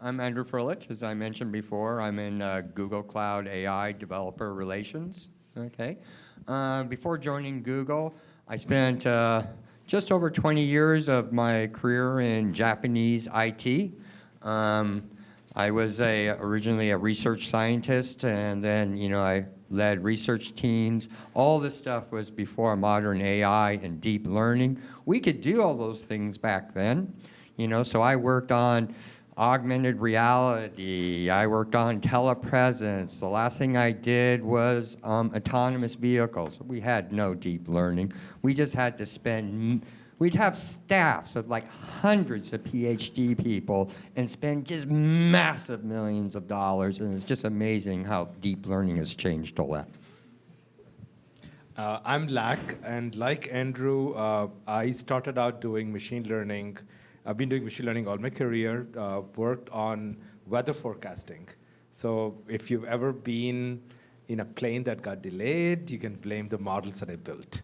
I'm Andrew Ferlitsch. As I mentioned before, I'm in Google Cloud AI Developer Relations. Okay. Before joining Google, I spent just over 20 years of my career in Japanese IT. I was originally a research scientist, and then I led research teams. All this stuff was before modern AI and deep learning. We could do all those things back then, so I worked on augmented reality. I worked on telepresence. The last thing I did was autonomous vehicles. We had no deep learning. We just had to we'd have staffs of like hundreds of PhD people and spend just massive millions of dollars, and it's just amazing how deep learning has changed all that. I'm Lak, and like Andrew, I started out doing machine learning. I've been doing machine learning all my career, worked on weather forecasting. So if you've ever been in a plane that got delayed, you can blame the models that I built.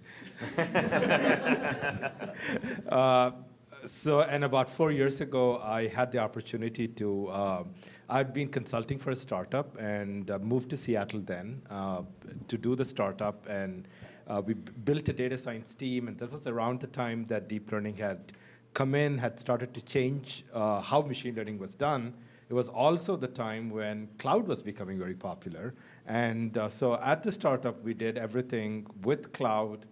And about 4 years ago, I had the opportunity to, I'd been consulting for a startup and moved to Seattle then to do the startup. And we built a data science team, and that was around the time that deep learning had come in, had started to change how machine learning was done. It was also the time when cloud was becoming very popular. And so at the startup, we did everything with cloud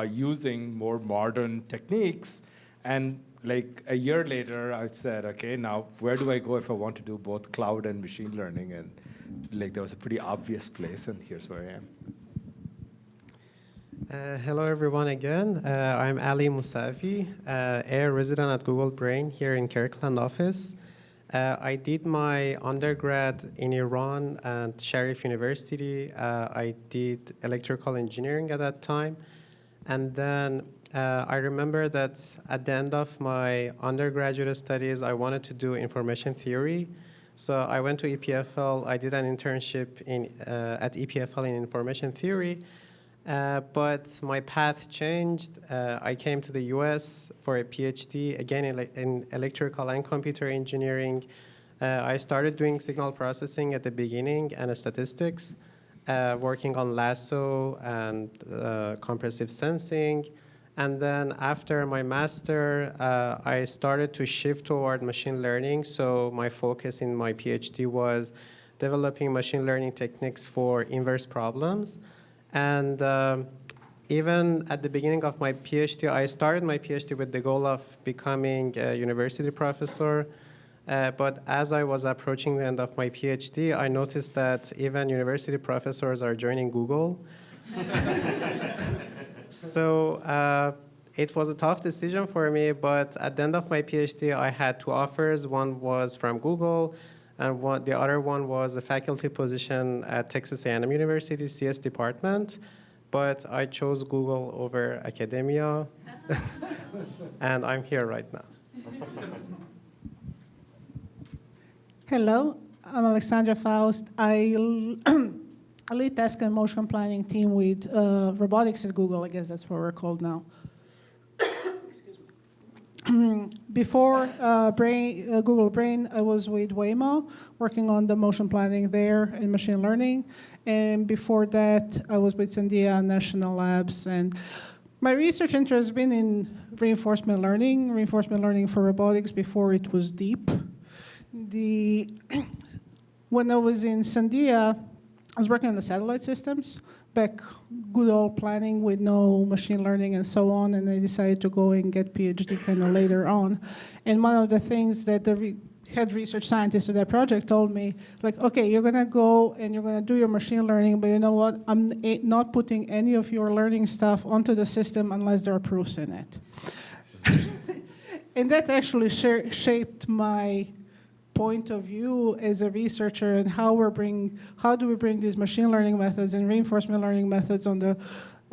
using more modern techniques. And like a year later, I said, okay, now where do I go if I want to do both cloud and machine learning? And like there was a pretty obvious place, and here's where I am. Hello, everyone, again. I'm Allie Mousavi, a resident at Google Brain here in Kirkland office. I did my undergrad in Iran at Sharif University. I did electrical engineering at that time. And then I remember that at the end of my undergraduate studies, I wanted to do information theory. So I went to EPFL. I did an internship at EPFL in information theory. But my path changed. I came to the US for a PhD, again in electrical and computer engineering. I started doing signal processing at the beginning and statistics, working on lasso and compressive sensing. And then after my master, I started to shift toward machine learning. So my focus in my PhD was developing machine learning techniques for inverse problems. And even at the beginning of my PhD, I started my PhD with the goal of becoming a university professor. But as I was approaching the end of my PhD, I noticed that even university professors are joining Google. So it was a tough decision for me, but at the end of my PhD, I had two offers. One was from Google, and the other one was a faculty position at Texas A&M University, CS department. But I chose Google over academia, and I'm here right now. Hello, I'm Alexandra Foust. I lead task and motion planning team with robotics at Google. I guess that's what we're called now. Before Google Brain, I was with Waymo, working on the motion planning there and machine learning. And before that, I was with Sandia National Labs. And my research interest has been in reinforcement learning for robotics before it was deep. When I was in Sandia, I was working on the satellite systems, back good old planning with no machine learning and so on, and I decided to go and get PhD kind of later on. And one of the things that the head research scientist of that project told me, like, okay, you're gonna go and you're gonna do your machine learning, but you know what? I'm not putting any of your learning stuff onto the system unless there are proofs in it. And that actually shaped my point of view as a researcher and how do we bring these machine learning methods and reinforcement learning methods on the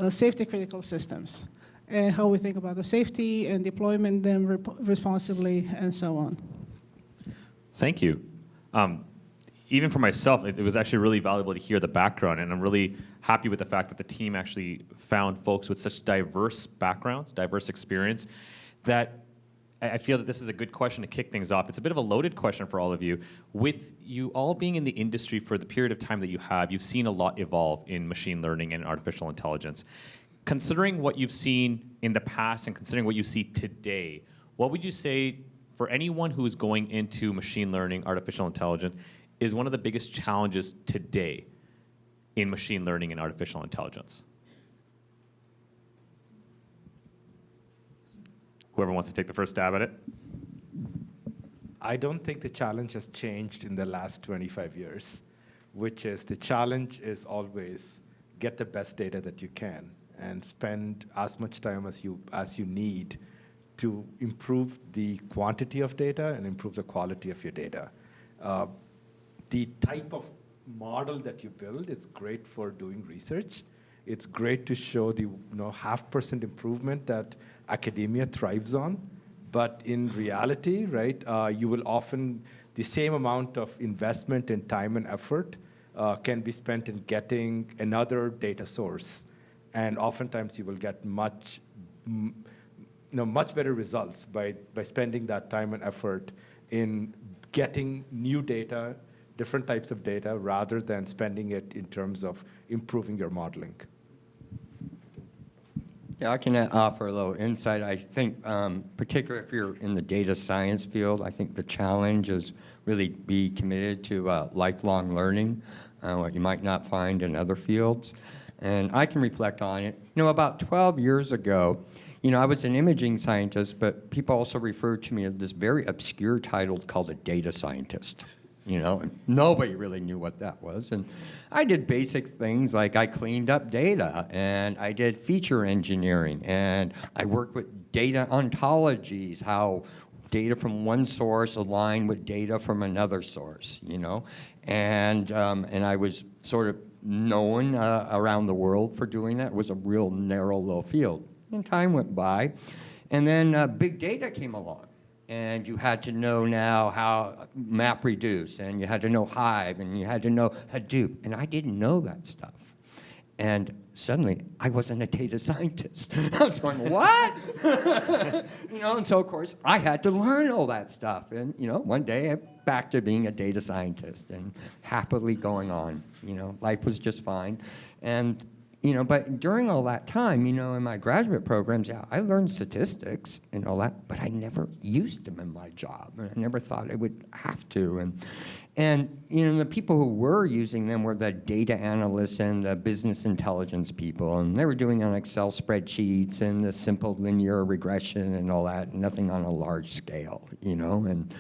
safety critical systems, and how we think about the safety and deployment them responsibly and so on. Thank you. Even for myself, it was actually really valuable to hear the background, and I'm really happy with the fact that the team actually found folks with such diverse backgrounds, diverse experience, that I feel that this is a good question to kick things off. It's a bit of a loaded question for all of you. With you all being in the industry for the period of time that you have, you've seen a lot evolve in machine learning and artificial intelligence. Considering what you've seen in the past and considering what you see today, what would you say for anyone who's going into machine learning, artificial intelligence, is one of the biggest challenges today in machine learning and artificial intelligence? Whoever wants to take the first stab at it. I don't think the challenge has changed in the last 25 years, which is the challenge is always get the best data that you can and spend as much time as you need to improve the quantity of data and improve the quality of your data. The type of model that you build, it's great for doing research. It's great to show the 0.5% improvement that academia thrives on. But in reality, right, you will often, the same amount of investment in time and effort can be spent in getting another data source. And oftentimes you will get much better results by spending that time and effort in getting new data, different types of data, rather than spending it in terms of improving your modeling. Yeah, I can offer a little insight. I think, particularly if you're in the data science field, I think the challenge is really be committed to lifelong learning, what you might not find in other fields. And I can reflect on it. About 12 years ago, I was an imaging scientist, but people also referred to me as this very obscure title called a data scientist. And nobody really knew what that was. And I did basic things like I cleaned up data, and I did feature engineering, and I worked with data ontologies, how data from one source align with data from another source, And I was sort of known around the world for doing that. It was a real narrow little field. And time went by, and then big data came along. And you had to know now how MapReduce, and you had to know Hive, and you had to know Hadoop. And I didn't know that stuff. And suddenly, I wasn't a data scientist. I was going, what? And so, of course, I had to learn all that stuff. And, one day, I'm back to being a data scientist and happily going on. Life was just fine. And but during all that time, in my graduate programs, yeah, I learned statistics and all that, but I never used them in my job. And I never thought I would have to. And the people who were using them were the data analysts and the business intelligence people. And they were doing on Excel spreadsheets and the simple linear regression and all that, nothing on a large scale, And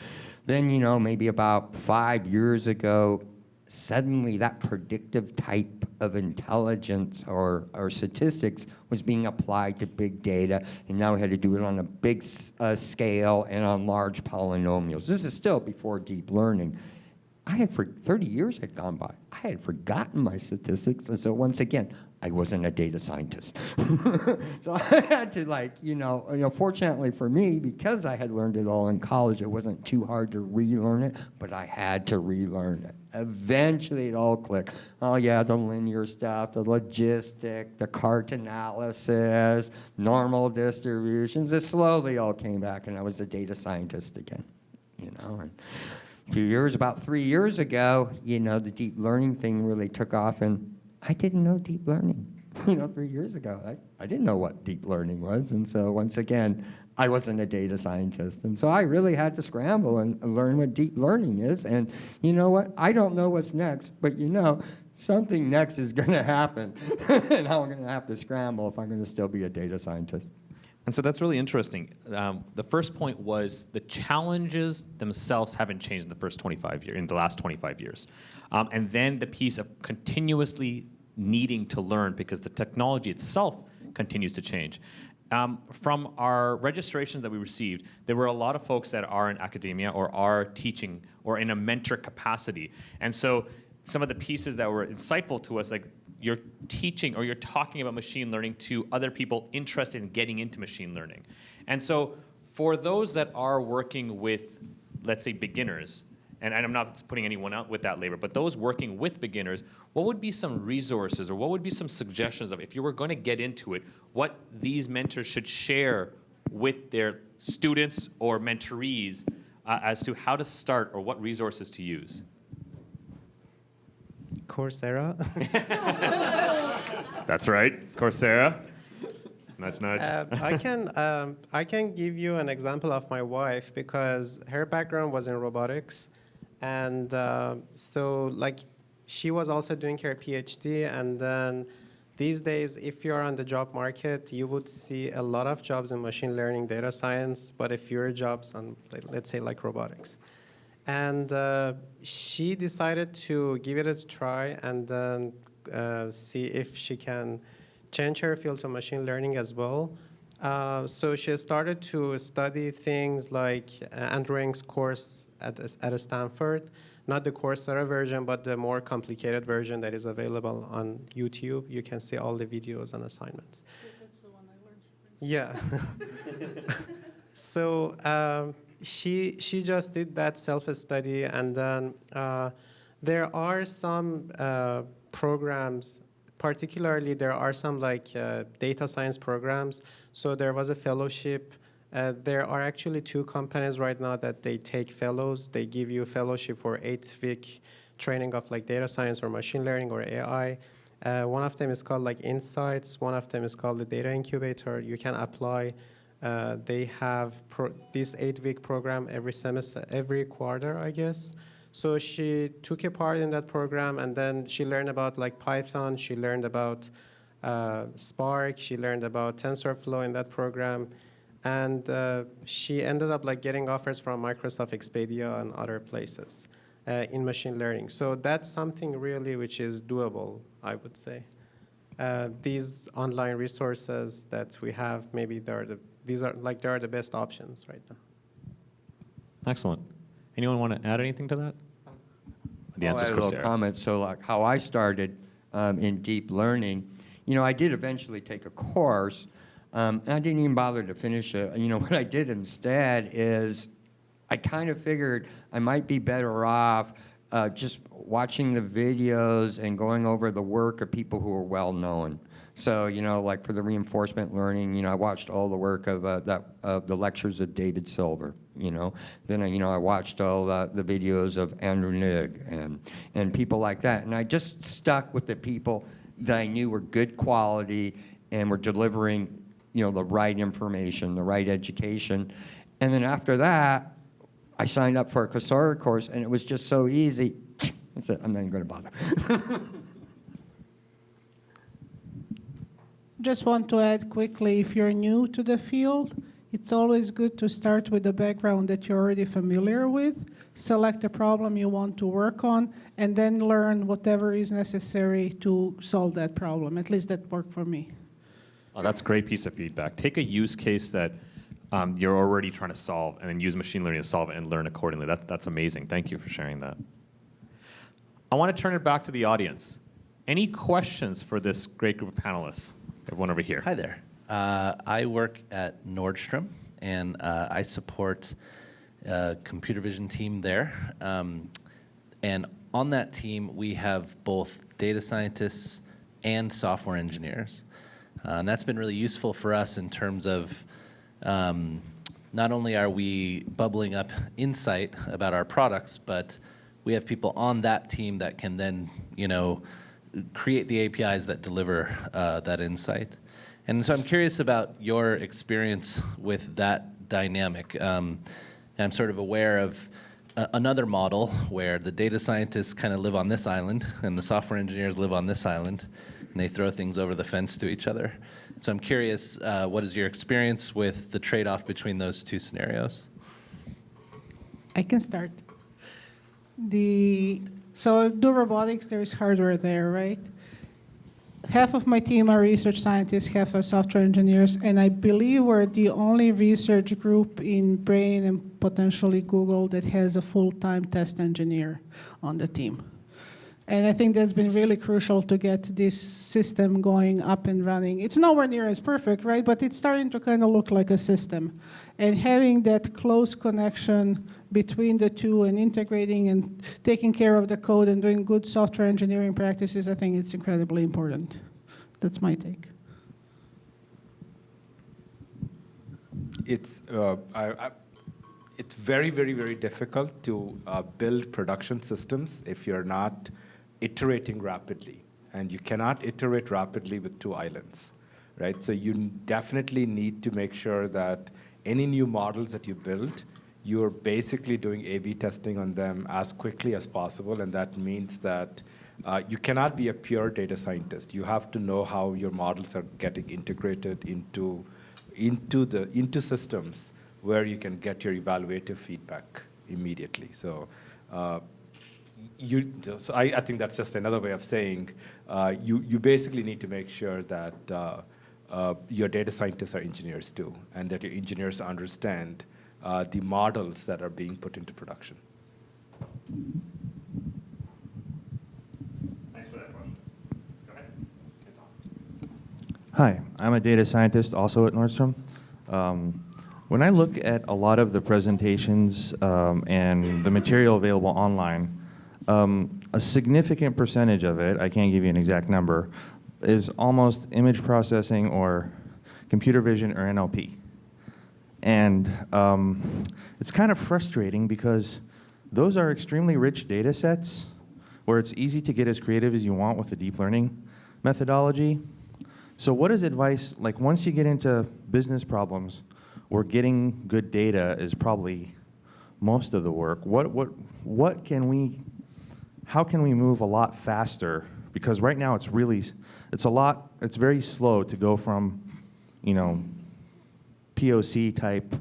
then, maybe about 5 years ago, suddenly that predictive type of intelligence or statistics was being applied to big data, and now we had to do it on a big scale and on large polynomials. This is still before deep learning. For 30 years had gone by. I had forgotten my statistics, and so once again, I wasn't a data scientist. So I had to fortunately for me, because I had learned it all in college, it wasn't too hard to relearn it, but I had to relearn it. Eventually it all clicked. Oh yeah, the linear stuff, the logistic, the cart analysis, normal distributions, it slowly all came back, and I was a data scientist again, And about 3 years ago, the deep learning thing really took off, and I didn't know deep learning. 3 years ago, I didn't know what deep learning was, and so once again, I wasn't a data scientist, and so I really had to scramble and learn what deep learning is, and you know what? I don't know what's next, but something next is going to happen, and I'm going to have to scramble if I'm going to still be a data scientist. And so that's really interesting. The first point was the challenges themselves haven't changed in the last 25 years. And then the piece of continuously needing to learn because the technology itself continues to change. From our registrations that we received, there were a lot of folks that are in academia or are teaching or in a mentor capacity. And so some of the pieces that were insightful to us, like you're teaching or you're talking about machine learning to other people interested in getting into machine learning. And so for those that are working with, let's say, beginners, and I'm not putting anyone out with that labor, but those working with beginners, what would be some resources or what would be some suggestions of if you were going to get into it, what these mentors should share with their students or mentorees as to how to start or what resources to use? Coursera. That's right, Coursera. Nudge, nudge. I can give you an example of my wife because her background was in robotics, and so like she was also doing her PhD, and then these days, if you're on the job market, you would see a lot of jobs in machine learning, data science, but a fewer jobs on, let's say, like robotics. And she decided to give it a try and then see if she can change her field to machine learning as well. So she started to study things like Andrew Ng's course at Stanford, not the Coursera version, but the more complicated version that is available on YouTube. You can see all the videos and assignments. That's the one I learned. Yeah. So she just did that self-study, and then there are some programs. Particularly, there are some like data science programs. So there was a fellowship. There are actually 2 companies right now that they take fellows. They give you a fellowship for 8-week training of like data science or machine learning or AI. One of them is called like Insights. One of them is called the Data Incubator. You can apply. They have this 8-week program every semester, every quarter, I guess. So she took a part in that program, and then she learned about like Python. She learned about Spark. She learned about TensorFlow in that program. And she ended up like getting offers from Microsoft, Expedia, and other places in machine learning. So that's something really which is doable, I would say. These online resources that we have, maybe they are the best options right now. Excellent. Anyone want to add anything to that? The answer is I'll add a little Coursera. comment. So like how I started in deep learning, I did eventually take a course, and I didn't even bother to finish it. What I did instead is I kind of figured I might be better off just watching the videos and going over the work of people who are well known. So, like for the reinforcement learning, I watched all the work of the lectures of David Silver, Then, I watched all the videos of Andrew Ng and people like that. And I just stuck with the people that I knew were good quality and were delivering, the right information, the right education. And then after that, I signed up for a Coursera course, and it was just so easy. I said, I'm not even going to bother. Just want to add quickly, if you're new to the field, it's always good to start with a background that you're already familiar with, select a problem you want to work on, and then learn whatever is necessary to solve that problem. At least that worked for me. Oh, that's a great piece of feedback. Take a use case that you're already trying to solve and then use machine learning to solve it and learn accordingly. That's amazing. Thank you for sharing that. I want to turn it back to the audience. Any questions for this great group of panelists? Everyone over here. Hi there. I work at Nordstrom, and I support a computer vision team there. And on that team, we have both data scientists and software engineers. And that's been really useful for us in terms of not only are we bubbling up insight about our products, but we have people on that team that can then, create the APIs that deliver that insight. And so I'm curious about your experience with that dynamic. I'm sort of aware of another model where the data scientists kind of live on this island and the software engineers live on this island, and they throw things over the fence to each other. So I'm curious, what is your experience with the trade-off between those 2 scenarios? I can start. So do robotics, there's hardware there, right? Half of my team are research scientists, half are software engineers, and I believe we're the only research group in Brain and potentially Google that has a full-time test engineer on the team. And I think that's been really crucial to get this system going up and running. It's nowhere near as perfect, right? But it's starting to kind of look like a system. And having that close connection between the two and integrating and taking care of the code and doing good software engineering practices, I think it's incredibly important. That's my take. It's very, very, very difficult to build production systems if you're not iterating rapidly. And you cannot iterate rapidly with two islands, right? So you definitely need to make sure that any new models that you build, you're basically doing A/B testing on them as quickly as possible. And that means that you cannot be a pure data scientist. You have to know how your models are getting integrated into systems where you can get your evaluative feedback immediately. So, I think that's just another way of saying you basically need to make sure that your data scientists are engineers too, and that your engineers understand the models that are being put into production. Thanks for that question. Go ahead. It's on. Hi, I'm a data scientist also at Nordstrom. When I look at a lot of the presentations and the material available online, a significant percentage of it, I can't give you an exact number, is almost image processing or computer vision or NLP. And it's kind of frustrating because those are extremely rich data sets where it's easy to get as creative as you want with the deep learning methodology. So what is advice, like once you get into business problems, where getting good data is probably most of the work, how can we move a lot faster? Because right now it's very slow to go from, POC type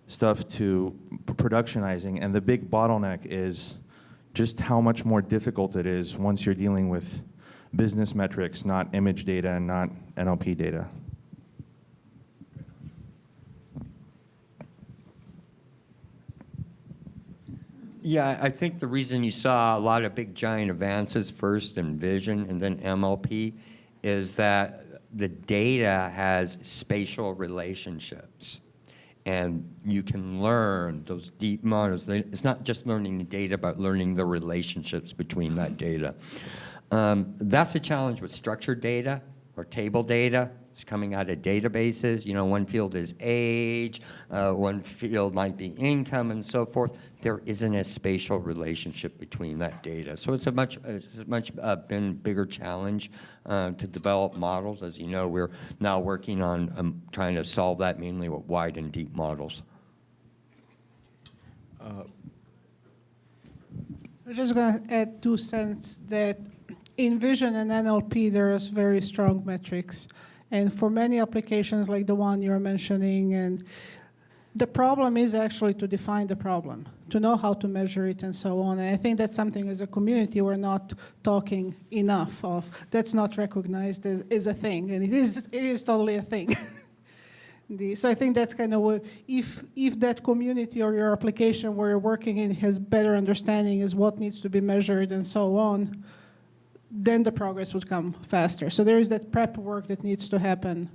stuff to productionizing, and the big bottleneck is just how much more difficult it is once you're dealing with business metrics, not image data and not NLP data. Yeah, I think the reason you saw a lot of big giant advances first in vision and then MLP is that the data has spatial relationships. And you can learn those deep models. It's not just learning the data, but learning the relationships between that data. That's the challenge with structured data or table data. It's coming out of databases. One field is age, one field might be income, and so forth. There isn't a spatial relationship between that data. So it's a much been bigger challenge to develop models. As you know, we're now working on trying to solve that mainly with wide and deep models. I'm just going to add 2 cents that in vision and NLP, there is very strong metrics. And for many applications like the one you're mentioning, and the problem is actually to define the problem, to know how to measure it and so on. And I think that's something as a community we're not talking enough of. That's not recognized as a thing, and it is totally a thing. So I think that's kind of what, if that community or your application where you're working in has better understanding is what needs to be measured and so on, then the progress would come faster. So there is that prep work that needs to happen.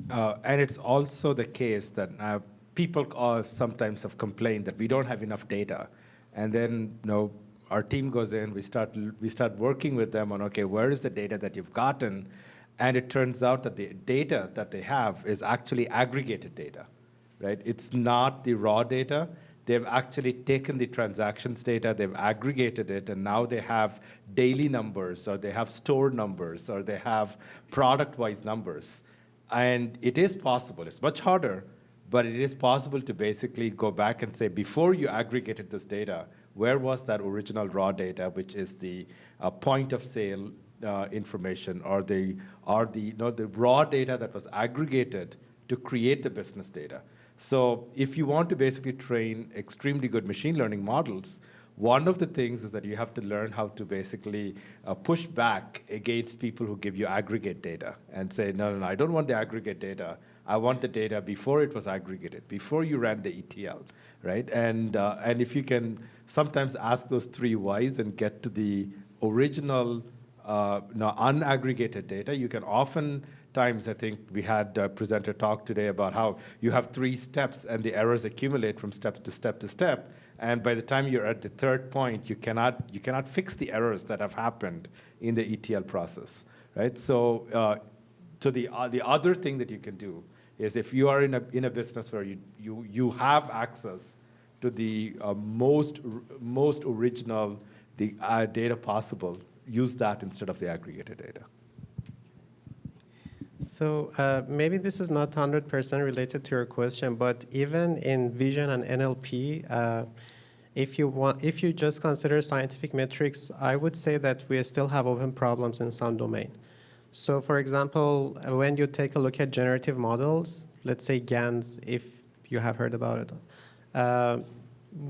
And it's also the case that people sometimes have complained that we don't have enough data. And then our team goes in, we start working with them on, okay, where is the data that you've gotten? And it turns out that the data that they have is actually aggregated data, right? It's not the raw data. They've actually taken the transactions data, they've aggregated it, and now they have daily numbers, or they have store numbers, or they have product-wise numbers. And it is possible. It's much harder, but it is possible to basically go back and say, before you aggregated this data, where was that original raw data, which is the point of sale information, or the raw data that was aggregated to create the business data. So if you want to basically train extremely good machine learning models, one of the things is that you have to learn how to basically push back against people who give you aggregate data and say, no, I don't want the aggregate data. I want the data before it was aggregated, before you ran the ETL, right? And if you can sometimes ask those 3 whys and get to the original unaggregated data, you can oftentimes, I think we had a presenter talk today about how you have 3 steps and the errors accumulate from step to step to step. And by the time you're at the 3rd point, you cannot fix the errors that have happened in the ETL process, right? So So the other thing that you can do is if you are in a business where you have access to the most original data possible, use that instead of the aggregated data. So maybe this is not 100% related to your question, but even in vision and NLP, if you just consider scientific metrics, I would say that we still have open problems in some domain. So for example, when you take a look at generative models, let's say GANs, if you have heard about it,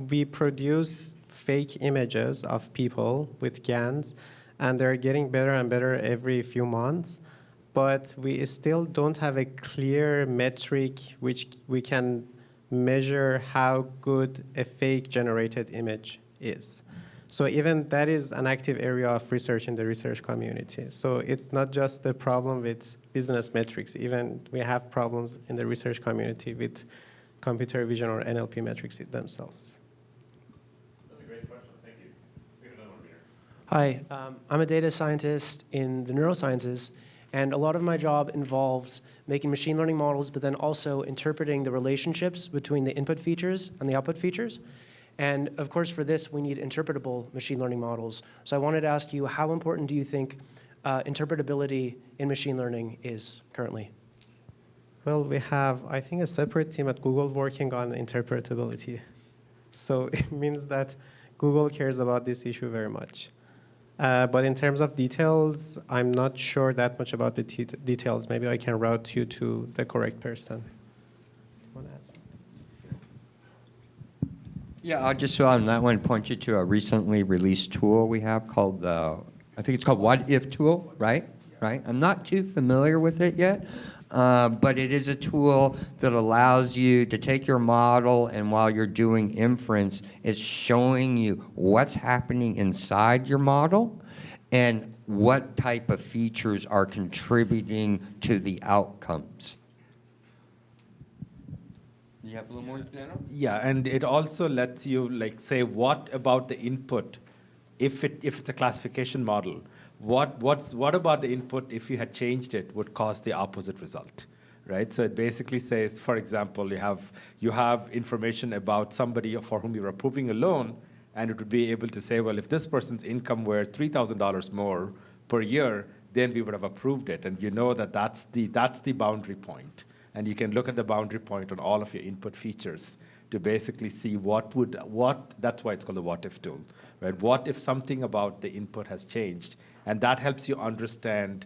we produce fake images of people with GANs, and they're getting better and better every few months. But we still don't have a clear metric which we can measure how good a fake generated image is. So even that is an active area of research in the research community. So it's not just the problem with business metrics. Even we have problems in the research community with computer vision or NLP metrics themselves. That's a great question. Thank you. We have another one here. Hi, I'm a data scientist in the neurosciences, and a lot of my job involves making machine learning models, but then also interpreting the relationships between the input features and the output features. And of course, for this, we need interpretable machine learning models. So I wanted to ask you, how important do you think interpretability in machine learning is currently? Well, we have, I think, a separate team at Google working on interpretability. So it means that Google cares about this issue very much. But in terms of details, I'm not sure that much about the details. Maybe I can route you to the correct person. Yeah, I'll just on that one point you to a recently released tool we have called I think it's called What If tool, right? Right. I'm not too familiar with it yet, but it is a tool that allows you to take your model, and while you're doing inference, it's showing you what's happening inside your model and what type of features are contributing to the outcomes. You have a little more, Fernando? Yeah, and it also lets you like say what about the input, if it's a classification model, what about the input if you had changed it would cause the opposite result, right? So it basically says, for example, you have information about somebody for whom you're approving a loan, and it would be able to say, well, if this person's income were $3,000 more per year, then we would have approved it, and you know that that's the boundary point. And you can look at the boundary point on all of your input features to basically see that's why it's called the what if tool, right? What if something about the input has changed? And that helps you understand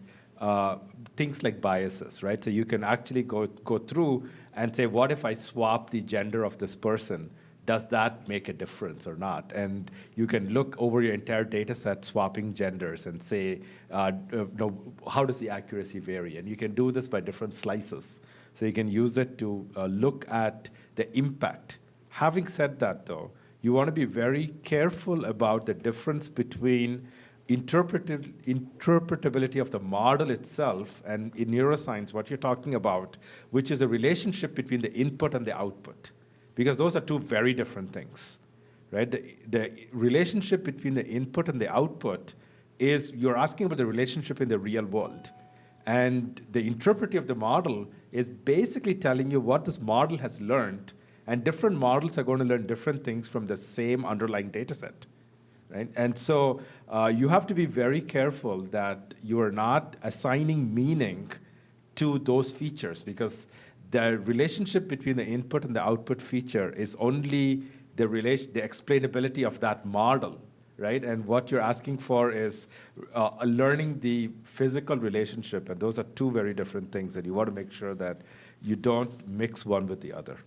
things like biases, right? So you can actually go through and say, what if I swap the gender of this person? Does that make a difference or not? And you can look over your entire data set swapping genders and say, how does the accuracy vary? And you can do this by different slices. So you can use it to look at the impact. Having said that, though, you want to be very careful about the difference between interpretability of the model itself and in neuroscience, what you're talking about, which is a relationship between the input and the output. Because those are two very different things, right? The relationship between the input and the output is you're asking about the relationship in the real world. And the interpretive of the model is basically telling you what this model has learned, and different models are going to learn different things from the same underlying data set, right? And so you have to be very careful that you are not assigning meaning to those features, because the relationship between the input and the output feature is only the explainability of that model, right? And what you're asking for is learning the physical relationship, and those are two very different things, and you want to make sure that you don't mix one with the other.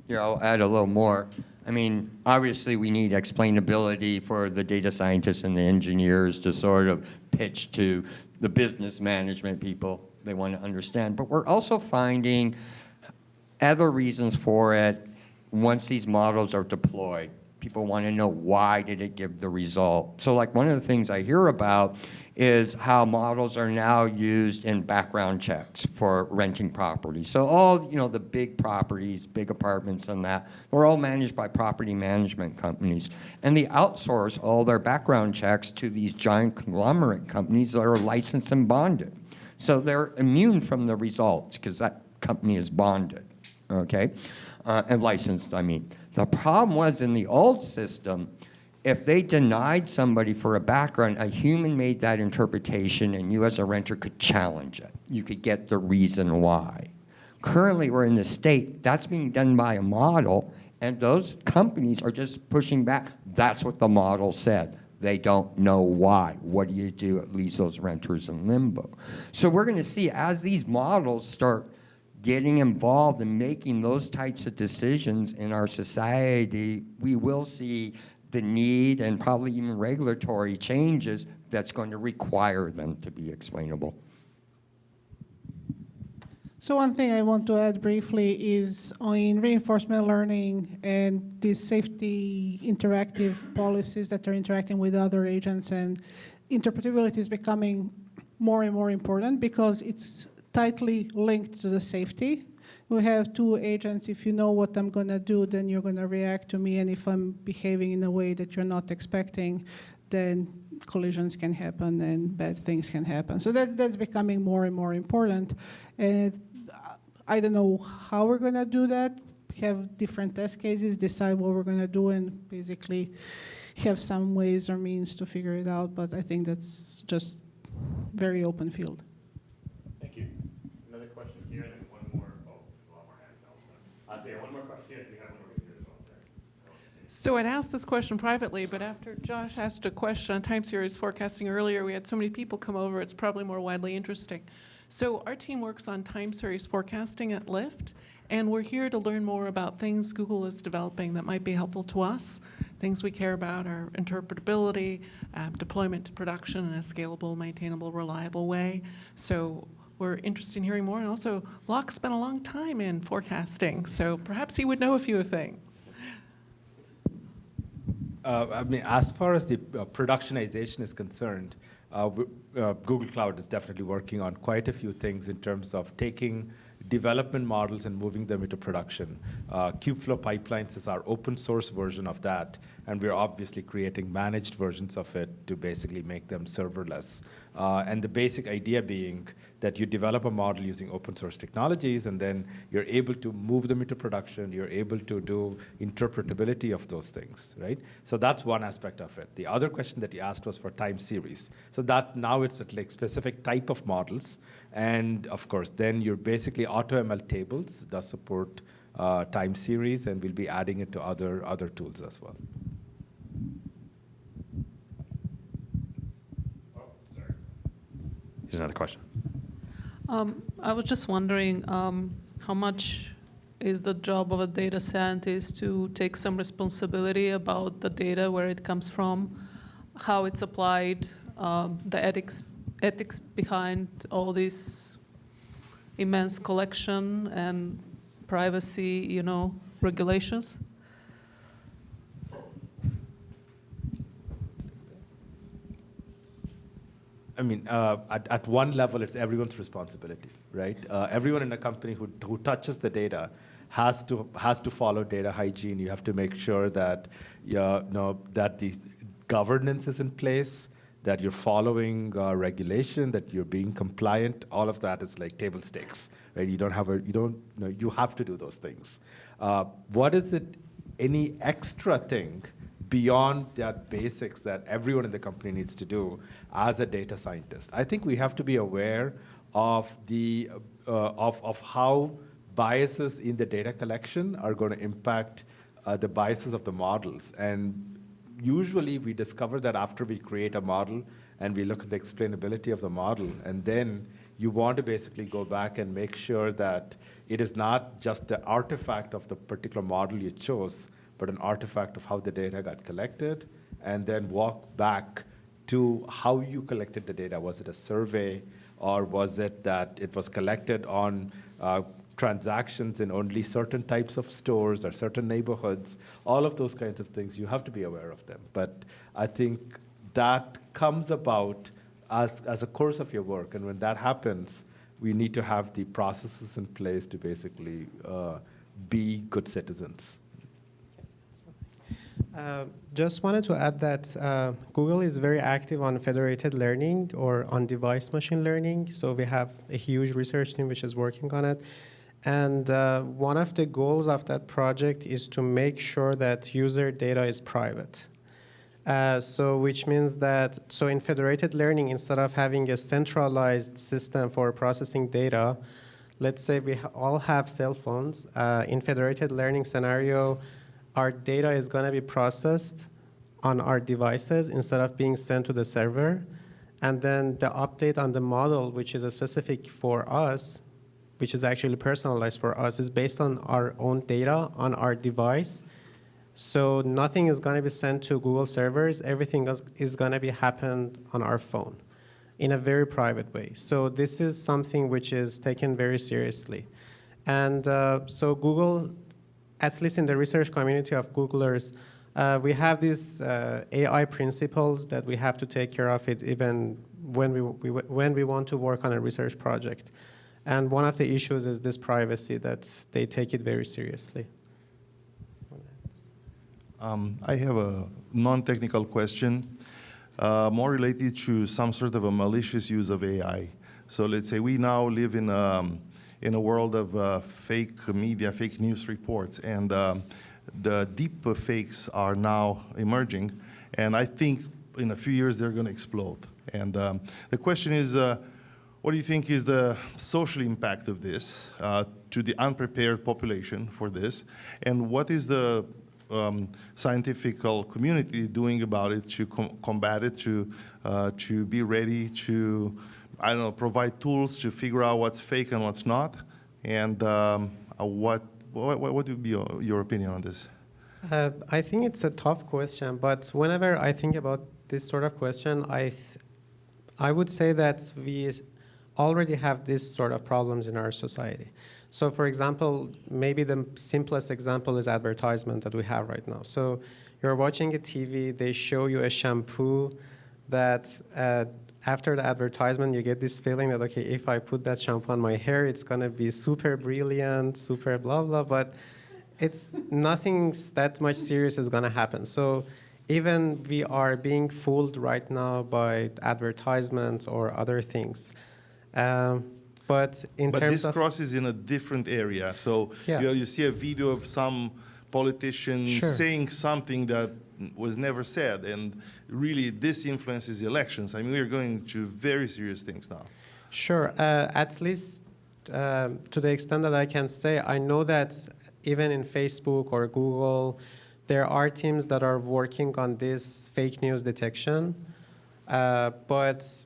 Yeah, I'll add a little more. I mean, obviously we need explainability for the data scientists and the engineers to sort of pitch to the business management people. They want to understand. But we're also finding other reasons for it once these models are deployed. People want to know, why did it give the result? So like one of the things I hear about is how models are now used in background checks for renting property. So all, the big properties, big apartments and that, they're all managed by property management companies. And they outsource all their background checks to these giant conglomerate companies that are licensed and bonded. So they're immune from the results because that company is bonded, okay? And licensed, I mean. The problem was in the old system, if they denied somebody for a background, a human made that interpretation and you as a renter could challenge it. You could get the reason why. Currently, we're in the state, that's being done by a model, and those companies are just pushing back. That's what the model said. They don't know why. What do you do? It leaves those renters in limbo. So we're going to see as these models start getting involved in making those types of decisions in our society, we will see the need and probably even regulatory changes that's going to require them to be explainable. So one thing I want to add briefly is in reinforcement learning and these safety interactive policies that are interacting with other agents, and interpretability is becoming more and more important because it's tightly linked to the safety. We have two agents. If you know what I'm going to do, then you're going to react to me. And if I'm behaving in a way that you're not expecting, then collisions can happen and bad things can happen. So that's becoming more and more important. And I don't know how we're going to do that. Have different test cases, decide what we're going to do, and basically have some ways or means to figure it out. But I think that's just very open field. Thank you. Another question here, and then one more. Oh, a lot more hands now. I'll say one more question here. We have one over here as well. So I'd asked this question privately, but after Josh asked a question on time series forecasting earlier, we had so many people come over, it's probably more widely interesting. So our team works on time series forecasting at Lyft, and we're here to learn more about things Google is developing that might be helpful to us. Things we care about are interpretability, deployment to production in a scalable, maintainable, reliable way. So we're interested in hearing more. And also, Locke spent a long time in forecasting, so perhaps he would know a few things. I mean, as far as the productionization is concerned, Google Cloud is definitely working on quite a few things in terms of taking development models and moving them into production. Kubeflow Pipelines is our open source version of that, and we're obviously creating managed versions of it to basically make them serverless. And the basic idea being that you develop a model using open source technologies, and then you're able to move them into production, you're able to do interpretability of those things, right? So that's one aspect of it. The other question that you asked was for time series. So that now it's a like specific type of models, and of course, then you're basically AutoML tables does support time series, and we'll be adding it to other tools as well. Oh, sorry. Here's another question. I was just wondering how much is the job of a data scientist to take some responsibility about the data, where it comes from, how it's applied, the ethics behind all this immense collection and privacy, regulations? I mean, at one level, it's everyone's responsibility, right? Everyone in a company who touches the data has to follow data hygiene. You have to make sure that that the governance is in place, that you're following regulation, that you're being compliant. All of that is like table stakes, right? You have to do those things. What is it? Any extra thing beyond that basics that everyone in the company needs to do as a data scientist? I think we have to be aware of the of how biases in the data collection are going to impact the biases of the models. And usually we discover that after we create a model and we look at the explainability of the model, and then you want to basically go back and make sure that it is not just the artifact of the particular model you chose, but an artifact of how the data got collected, and then walk back to how you collected the data. Was it a survey, or was it that it was collected on transactions in only certain types of stores or certain neighborhoods? All of those kinds of things, you have to be aware of them. But I think that comes about as a course of your work, and when that happens, we need to have the processes in place to basically be good citizens. Just wanted to add that Google is very active on federated learning or on-device machine learning. So we have a huge research team which is working on it. And one of the goals of that project is to make sure that user data is private. So which means that, so in federated learning, instead of having a centralized system for processing data, let's say we all have cell phones. In federated learning scenario, our data is going to be processed on our devices instead of being sent to the server. And then the update on the model, which is specific for us, which is actually personalized for us, is based on our own data on our device. So nothing is going to be sent to Google servers. Everything is going to be happen on our phone in a very private way. So this is something which is taken very seriously. And so Google, at least in the research community of Googlers, we have these AI principles that we have to take care of it even when we want to work on a research project. And one of the issues is this privacy, that they take it very seriously. I have a non-technical question, more related to some sort of a malicious use of AI. So let's say we now live in a world of fake media, fake news reports, and the deep fakes are now emerging, and I think in a few years they're going to explode. And the question is, what do you think is the social impact of this to the unprepared population for this? And what is the scientific community doing about it to combat it, to be ready to, I don't know, provide tools to figure out what's fake and what's not? And what would be your opinion on this? I think it's a tough question, but whenever I think about this sort of question, I would say that we already have this sort of problems in our society. So for example, maybe the simplest example is advertisement that we have right now. So you're watching a TV, they show you a shampoo that after the advertisement, you get this feeling that, okay, if I put that shampoo on my hair, it's going to be super brilliant, super blah, blah, but it's nothing that much serious is going to happen. So even we are being fooled right now by advertisements or other things. But this crosses in a different area. So yeah. You see a video of some politician saying something that was never said, and really this influences elections. I mean, we're going to very serious things now. Sure. At least to the extent that I can say, I know that even in Facebook or Google, there are teams that are working on this fake news detection. But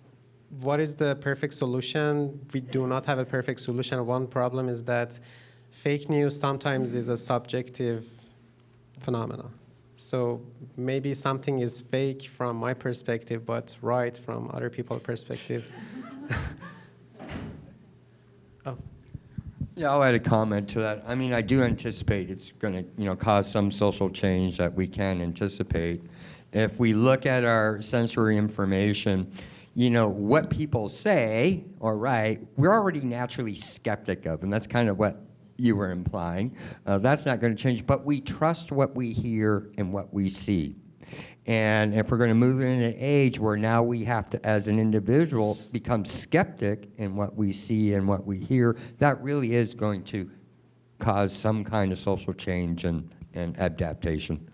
what is the perfect solution? We do not have a perfect solution. One problem is that fake news sometimes is a subjective phenomenon. So maybe something is fake from my perspective, but right from other people's perspective. Oh. Yeah, I'll add a comment to that. I mean, I do anticipate it's going to, cause some social change that we can anticipate. If we look at our sensory information, what people say or write, we're already naturally skeptic of, and that's kind of what you were implying. That's not going to change, but we trust what we hear and what we see. And if we're going to move in an age where now we have to, as an individual, become skeptic in what we see and what we hear, that really is going to cause some kind of social change and adaptation.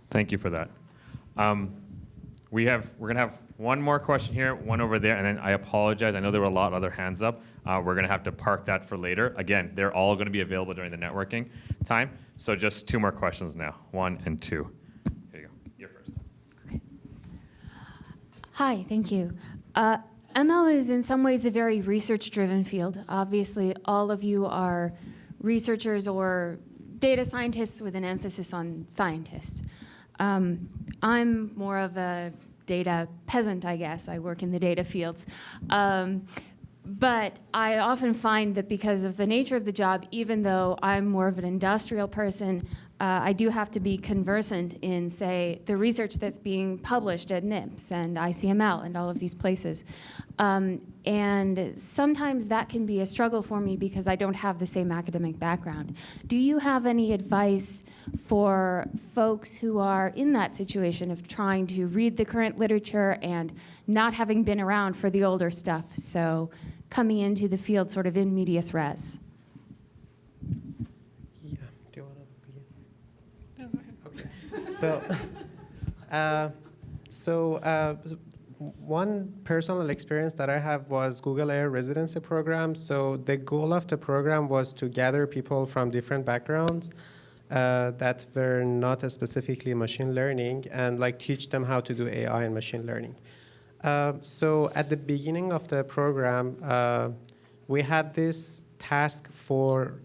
Thank you for that. We're going to have one more question here, one over there, and then I apologize. I know there were a lot of other hands up. We're going to have to park that for later. Again, they're all going to be available during the networking time. So just two more questions now, 1 and 2. Here you go. You're first. Okay. Hi, thank you. ML is in some ways a very research-driven field. Obviously, all of you are researchers or data scientists with an emphasis on scientists. I'm more of a data peasant, I guess. I work in the data fields. But I often find that because of the nature of the job, even though I'm more of an industrial person, I do have to be conversant in, say, the research that's being published at NIPS and ICML and all of these places. And sometimes that can be a struggle for me because I don't have the same academic background. Do you have any advice for folks who are in that situation of trying to read the current literature and not having been around for the older stuff, so coming into the field sort of in medias res? Yeah. Do you want to begin? No, go ahead. Okay. One personal experience that I have was Google Air residency program. So the goal of the program was to gather people from different backgrounds that were not specifically machine learning and like teach them how to do AI and machine learning. So at the beginning of the program, we had this task for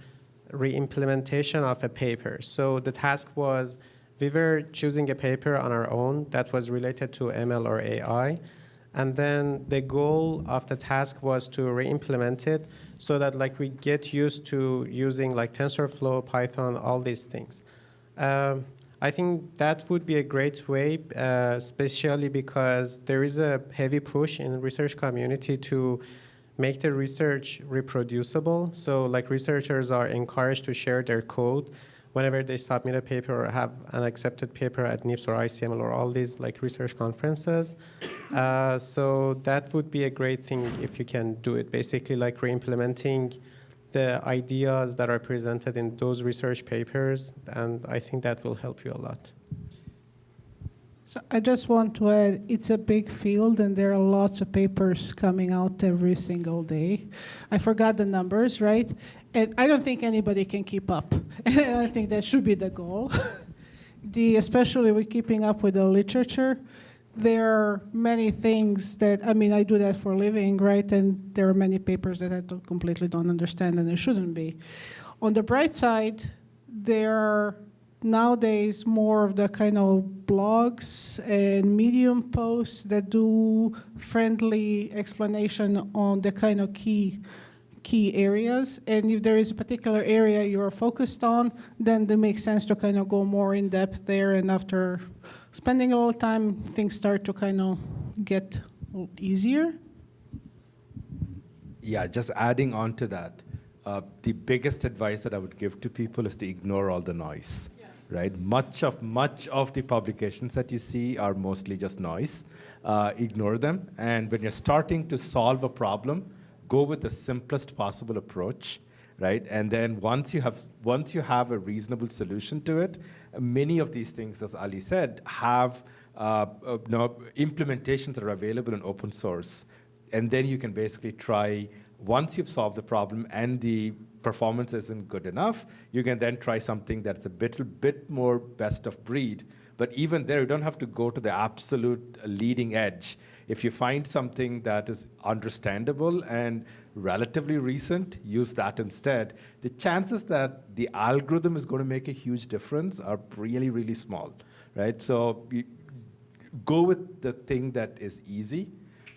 re-implementation of a paper. So the task was, we were choosing a paper on our own that was related to ML or AI. And then the goal of the task was to re-implement it so that like we get used to using like TensorFlow, Python, all these things. I think that would be a great way, especially because there is a heavy push in the research community to make the research reproducible. So like researchers are encouraged to share their code whenever they submit a paper or have an accepted paper at NIPS or ICML or all these like research conferences. So that would be a great thing if you can do it, basically like re-implementing the ideas that are presented in those research papers, and I think that will help you a lot. So I just want to add, it's a big field and there are lots of papers coming out every single day. I forgot the numbers, right? And I don't think anybody can keep up. And I think that should be the goal. Especially with keeping up with the literature, there are many things that, I mean, I do that for a living, right? And there are many papers that I completely don't understand and there shouldn't be. On the bright side, there are nowadays more of the kind of blogs and Medium posts that do friendly explanation on the kind of key areas. And if there is a particular area you're focused on, then it makes sense to kind of go more in depth there. And after spending a little time, things start to kind of get easier. Yeah, just adding on to that, the biggest advice that I would give to people is to ignore all the noise. Right? Much of the publications that you see are mostly just noise. Ignore them. And when you're starting to solve a problem, go with the simplest possible approach, right? And then once you have a reasonable solution to it, many of these things, as Ali said, have implementations that are available in open source. And then you can basically try, once you've solved the problem and the performance isn't good enough, you can then try something that's a bit more best of breed. But even there, you don't have to go to the absolute leading edge. If you find something that is understandable and relatively recent, use that instead. The chances that the algorithm is going to make a huge difference are really, really small, right? So go with the thing that is easy.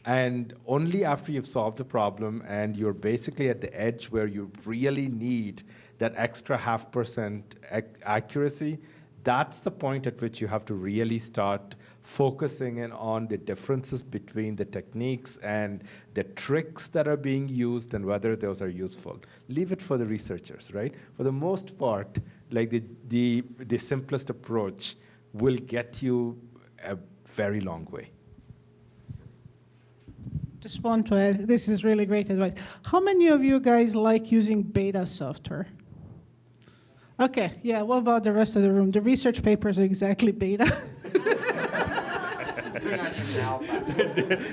And only after you've solved the problem and you're basically at the edge where you really need that extra 0.5% accuracy, that's the point at which you have to really start focusing in on the differences between the techniques and the tricks that are being used and whether those are useful. Leave it for the researchers, right? For the most part, like the simplest approach will get you a very long way. Just want to add, this is really great advice. How many of you guys like using beta software? Okay, yeah, what about the rest of the room? The research papers are exactly beta.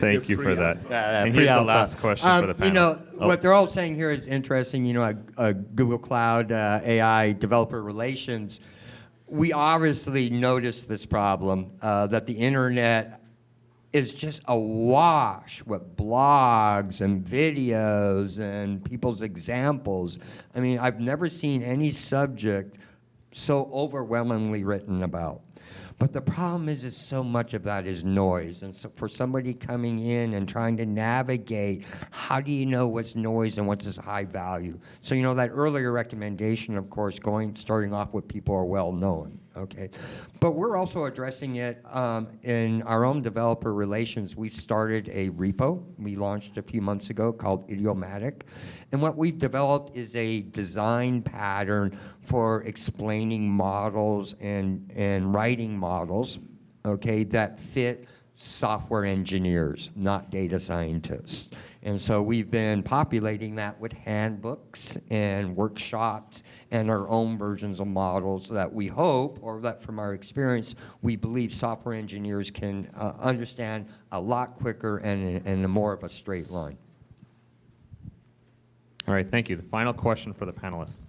Thank you for that. And here's the last question for the panel. You know, what they're all saying here is interesting. You know, Google Cloud AI developer relations, we obviously noticed this problem, that the internet is just awash with blogs and videos and people's examples. I mean, I've never seen any subject so overwhelmingly written about. But the problem is so much of that is noise. And so for somebody coming in and trying to navigate, how do you know what's noise and what's high value? So, you know, that earlier recommendation, of course, starting off with people who are well known, okay? But we're also addressing it in our own developer relations. We've started a repo we launched a few months ago called Idiomatic. And what we've developed is a design pattern for explaining models and writing models, okay, that fit software engineers, not data scientists. And so we've been populating that with handbooks and workshops and our own versions of models that we hope, or that from our experience, we believe software engineers can understand a lot quicker and in more of a straight line. All right, thank you. The final question for the panelists.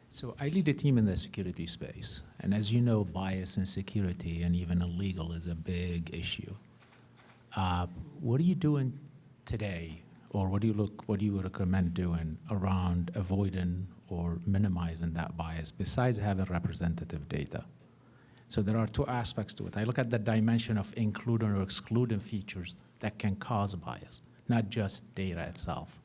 So I lead a team in the security space. And as you know, bias in security and even illegal is a big issue. What are you doing today, or what do you recommend doing around avoiding or minimizing that bias besides having representative data? So there are two aspects to it. I look at the dimension of including or excluding features that can cause bias, not just data itself.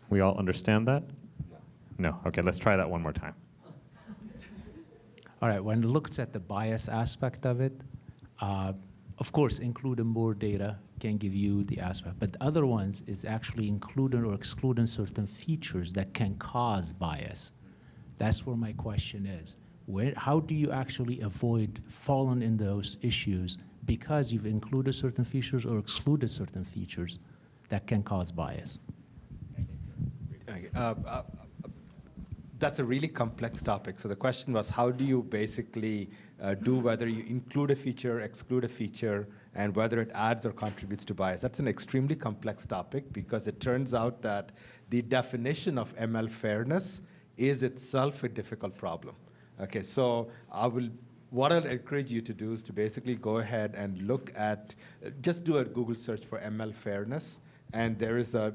We all understand that? No. Okay, let's try that one more time. All right, when it looks at the bias aspect of it, of course, including more data can give you the aspect, but the other ones is actually including or excluding certain features that can cause bias. That's where my question is. How do you actually avoid falling in those issues because you've included certain features or excluded certain features that can cause bias? That's a really complex topic. So the question was, how do you basically do whether you include a feature, exclude a feature, and whether it adds or contributes to bias? That's an extremely complex topic because it turns out that the definition of ML fairness is itself a difficult problem. Okay, so what I'll encourage you to do is to basically go ahead and look at, just do a Google search for ML fairness, and there's a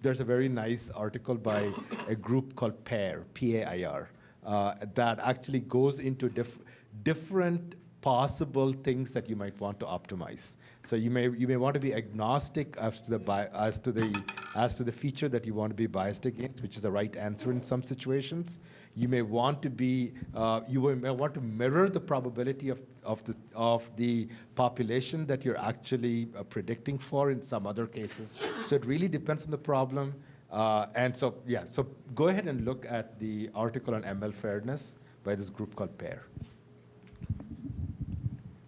very nice article by a group called PAIR, P-A-I-R, that actually goes into different possible things that you might want to optimize. So you may want to be agnostic as to the feature that you want to be biased against, which is the right answer in some situations. You may want to be may want to mirror the probability of the population that you're actually predicting for in some other cases. So it really depends on the problem. And so go ahead and look at the article on ML fairness by this group called PAIR.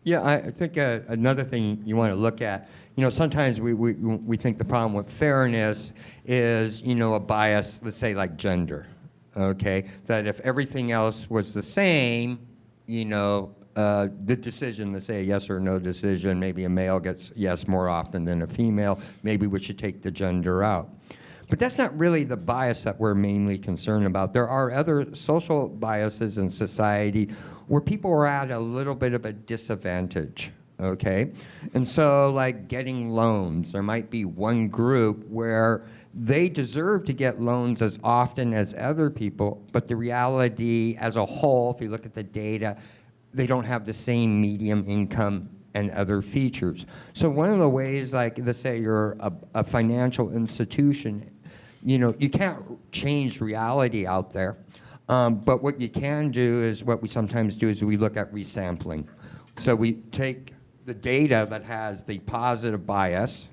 Yeah, I think another thing you want to look at, you know, sometimes we think the problem with fairness is, you know, a bias, let's say like gender, okay? That if everything else was the same, you know, the decision, let's say a yes or no decision, maybe a male gets yes more often than a female, maybe we should take the gender out. But that's not really the bias that we're mainly concerned about. There are other social biases in society where people are at a little bit of a disadvantage, okay? And so like getting loans, there might be one group where they deserve to get loans as often as other people, but the reality as a whole, if you look at the data, they don't have the same median income and other features. So one of the ways, like let's say you're a financial institution, you know, you can't change reality out there. But what you can do is, what we sometimes do is we look at resampling. So we take the data that has the positive bias,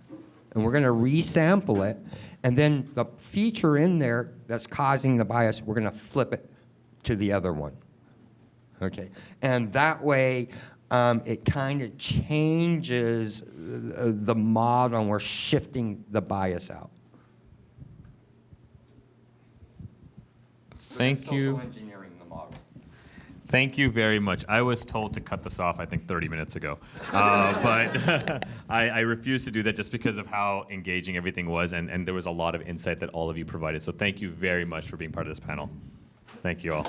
and we're going to resample it, and then the feature in there that's causing the bias, we're going to flip it to the other one. Okay, and that way it kind of changes the model, and we're shifting the bias out. Thank you. Social engineering the model. Thank you very much. I was told to cut this off, I think, 30 minutes ago. But I refused to do that just because of how engaging everything was, and there was a lot of insight that all of you provided. So thank you very much for being part of this panel. Thank you all.